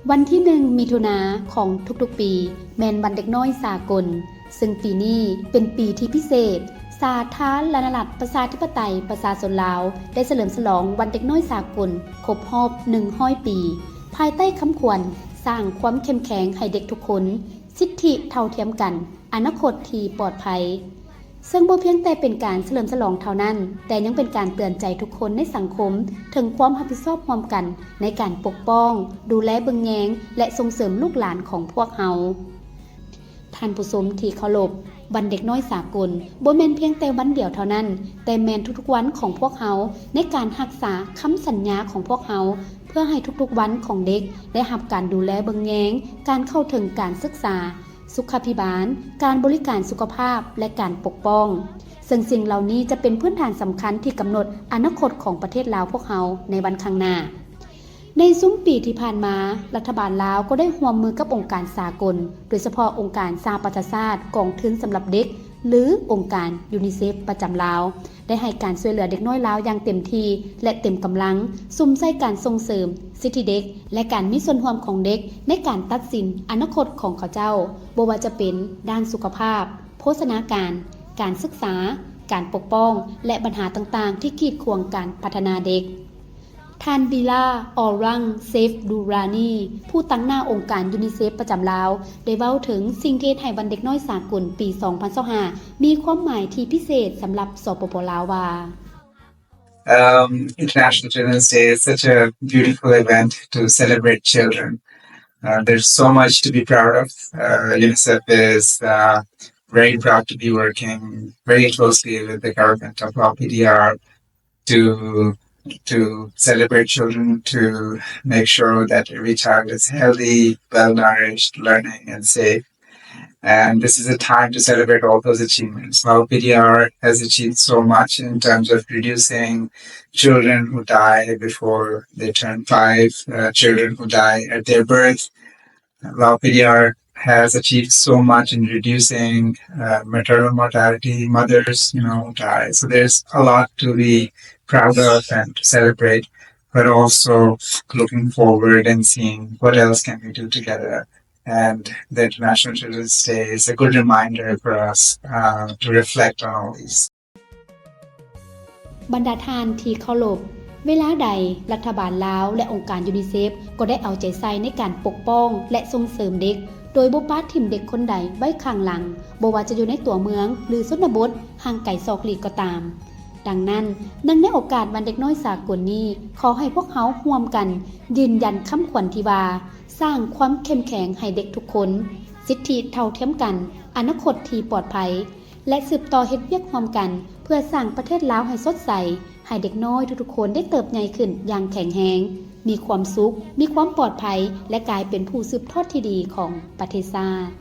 วันที่1มิถุนาของทุกๆปีแม่นวันเด็กน้อยสากลซึ่งปีนี้เป็นปีที่พิเศษสาธารณรัฐประชาธิปไตยประชาชนลาวได้เฉลิมฉลองวันเด็กน้อยสากลครบรอบ100ปีภายใต้คำขวัญสร้างความเข้มแข็งให้เด็กทุกคนสิทธิเท่าเทียมกันอนาคตที่ปลอดภัยซึ่งบ่เพียงแต่เป็นการเฉลิมฉลองเท่านั้นแต่ยังเป็นการเตือนใจทุกคนในสังคมถึงความรับผิดชอบร่วมกันในการปกป้องดูแลเบิ่งแยงและส่งเสริมลูกหลานของพวกเฮาท่านผู้ชมที่เคารพวันเด็กน้อยสากลบ่แม่นเพียงแต่วันเดียวเท่านั้นแต่แม่นทุกๆวันของพวกเฮาในการรักษาคำสัญญาของพวกเฮาเพื่อให้ทุกๆวันของเด็กได้รับการดูแลเบิ่งแยงการเข้าถึงการศึกษาสุขภิบาลการบริการสุขภาพและการปกป้องซึ่งสิ่งเหล่านี้จะเป็นพื้นฐานสำคัญที่กำหนดอนาคตของประเทศลาวพวกเฮาในวันข้างหน้าในซุ้มปีที่ผ่านมารัฐบาลลาวก็ได้ร่วมมือกับองค์การสากลโดยเฉพาะองค์การสหประชาชาติกองทุนสำหรับเด็กหรือองค์การยูนิเซฟประจำลาวได้ให้การช่วยเหลือเด็กน้อยลาวอย่างเต็มที่และเต็มกำลังซุ่มใส่การส่งเสริมสิทธิเด็กและการมีส่วนร่วมของเด็กในการตัดสินอนาคตของเขาเจ้าบ่ว่าจะเป็นด้านสุขภาพโภชนาการการศึกษาการปกป้องและปัญหาต่างๆที่กีดขวางการพัฒนาเด็กท่านบิลาออรังเซฟดูรานีผู้ตั้งหน้าองค์การยูนิเซฟประจำลาวได้เว้าถึงสิ่งที่ให้วันเด็กน้อยสากลปี 2025 มีความหมายที่พิเศษสำหรับสปป.ลาวว่า International Children's Day is such a beautiful event to celebrate children. There's so much to be proud of. UNICEF is very proud to be working very closely with the government of PDR to celebrate children, to make sure that every child is healthy, well-nourished, learning and safe. And this is a time to celebrate all those achievements. PDR has achieved so much in terms of reducing children who die before they turn 5, children who die at their birth. PDR has achieved so much in reducing maternal mortality, mothers, die. So there's a lot to be proud of and to celebrate, but also looking forward and seeing what else can we do together.And the International Children's Day is a good reminder for us to reflect on all these. บรรดาท่านที่เคารพเวลาใดรัฐบาลลาวและองค์การยูนิเซฟก็ได้เอาใจใส่ในการปกป้องและส่งเสริมเด็กโดยบ่ปาถิ่มเด็กคนใดไว้ข้างหลังบ่ว่าจะอยู่ในตัวเมืองหรือชนบทห่างไกลซอกหลีกก็ตามดังนั้นในโอกาสวันเด็กน้อยสากลนี้ขอให้พวกเขาร่วมกันยืนยันคำขวัญที่ว่าสร้างความเข้มแข็งให้เด็กทุกคนสิทธิเท่าเทียมกันอนาคตที่ปลอดภัยและสืบต่อเฮ็ดเวียกร่วมกันเพื่อสร้างประเทศลาวให้สดใสให้เด็กน้อยทุกๆคนได้เติบใหญ่ขึ้นอย่างแข็งแรงมีความสุขมีความปลอดภัยและกลายเป็นผู้สืบทอดที่ดีของประเทศชาติ